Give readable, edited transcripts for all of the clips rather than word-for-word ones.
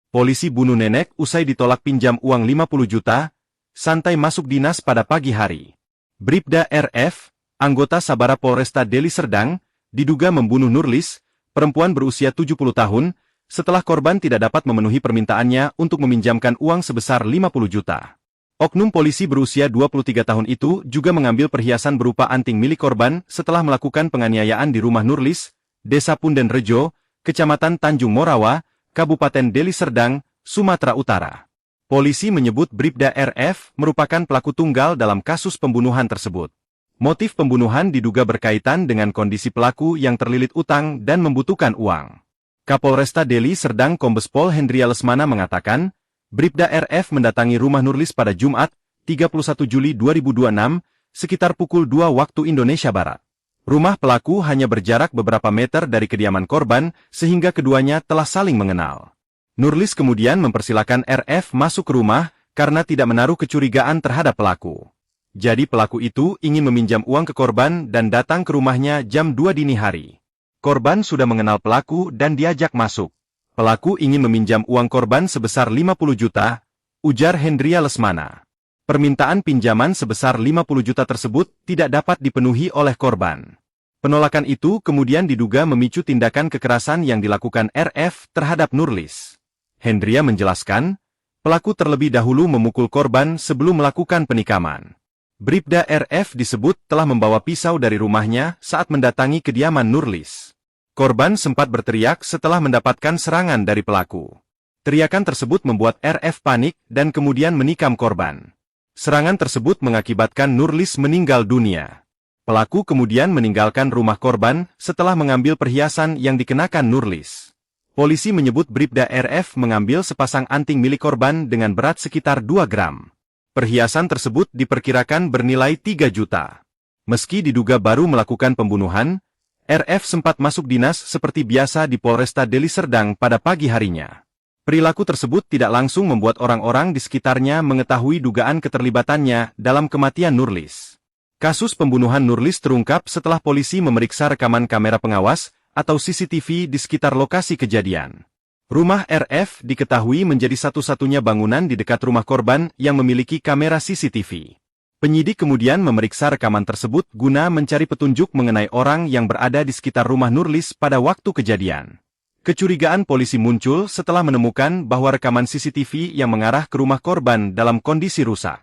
Polisi bunuh nenek usai ditolak pinjam uang 50 juta, santai masuk dinas pada pagi hari. Bribda RF, anggota Sabara Polresta Deli Serdang, diduga membunuh Nurlis, perempuan berusia 70 tahun, setelah korban tidak dapat memenuhi permintaannya untuk meminjamkan uang sebesar 50 juta. Oknum polisi berusia 23 tahun itu juga mengambil perhiasan berupa anting milik korban setelah melakukan penganiayaan di rumah Nurlis, Desa Punden Rejo, Kecamatan Tanjung Morawa, Kabupaten Deli Serdang, Sumatera Utara. Polisi menyebut Bribda RF merupakan pelaku tunggal dalam kasus pembunuhan tersebut. Motif pembunuhan diduga berkaitan dengan kondisi pelaku yang terlilit utang dan membutuhkan uang. Kapolresta Deli Serdang Kombes Pol Hendria Lesmana mengatakan, Bribda RF mendatangi rumah Nurlis pada Jumat, 31 Juli 2026, sekitar pukul 2 waktu Indonesia Barat. Rumah pelaku hanya berjarak beberapa meter dari kediaman korban, sehingga keduanya telah saling mengenal. Nurlis kemudian mempersilakan RF masuk ke rumah, karena tidak menaruh kecurigaan terhadap pelaku. Jadi pelaku itu ingin meminjam uang ke korban dan datang ke rumahnya jam 2 dini hari. Korban sudah mengenal pelaku dan diajak masuk. Pelaku ingin meminjam uang korban sebesar 50 juta, ujar Hendria Lesmana. Permintaan pinjaman sebesar 50 juta tersebut tidak dapat dipenuhi oleh korban. Penolakan itu kemudian diduga memicu tindakan kekerasan yang dilakukan RF terhadap Nurlis. Hendria menjelaskan, pelaku terlebih dahulu memukul korban sebelum melakukan penikaman. Bribda RF disebut telah membawa pisau dari rumahnya saat mendatangi kediaman Nurlis. Korban sempat berteriak setelah mendapatkan serangan dari pelaku. Teriakan tersebut membuat RF panik dan kemudian menikam korban. Serangan tersebut mengakibatkan Nurlis meninggal dunia. Pelaku kemudian meninggalkan rumah korban setelah mengambil perhiasan yang dikenakan Nurlis. Polisi menyebut Bribda RF mengambil sepasang anting milik korban dengan berat sekitar 2 gram. Perhiasan tersebut diperkirakan bernilai 3 juta. Meski diduga baru melakukan pembunuhan, RF sempat masuk dinas seperti biasa di Polresta Deli Serdang pada pagi harinya. Perilaku tersebut tidak langsung membuat orang-orang di sekitarnya mengetahui dugaan keterlibatannya dalam kematian Nurlis. Kasus pembunuhan Nurlis terungkap setelah polisi memeriksa rekaman kamera pengawas atau CCTV di sekitar lokasi kejadian. Rumah RF diketahui menjadi satu-satunya bangunan di dekat rumah korban yang memiliki kamera CCTV. Penyidik kemudian memeriksa rekaman tersebut guna mencari petunjuk mengenai orang yang berada di sekitar rumah Nurlis pada waktu kejadian. Kecurigaan polisi muncul setelah menemukan bahwa rekaman CCTV yang mengarah ke rumah korban dalam kondisi rusak.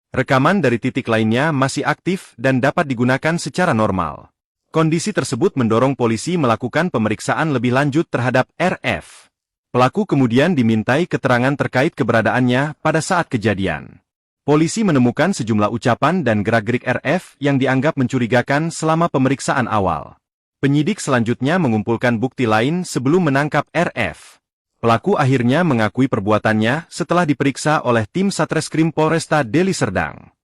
Rekaman dari titik lainnya masih aktif dan dapat digunakan secara normal. Kondisi tersebut mendorong polisi melakukan pemeriksaan lebih lanjut terhadap RF. Pelaku kemudian dimintai keterangan terkait keberadaannya pada saat kejadian. Polisi menemukan sejumlah ucapan dan gerak-gerik RF yang dianggap mencurigakan selama pemeriksaan awal. Penyidik selanjutnya mengumpulkan bukti lain sebelum menangkap RF. Pelaku akhirnya mengakui perbuatannya setelah diperiksa oleh tim Satreskrim Polresta Deli Serdang.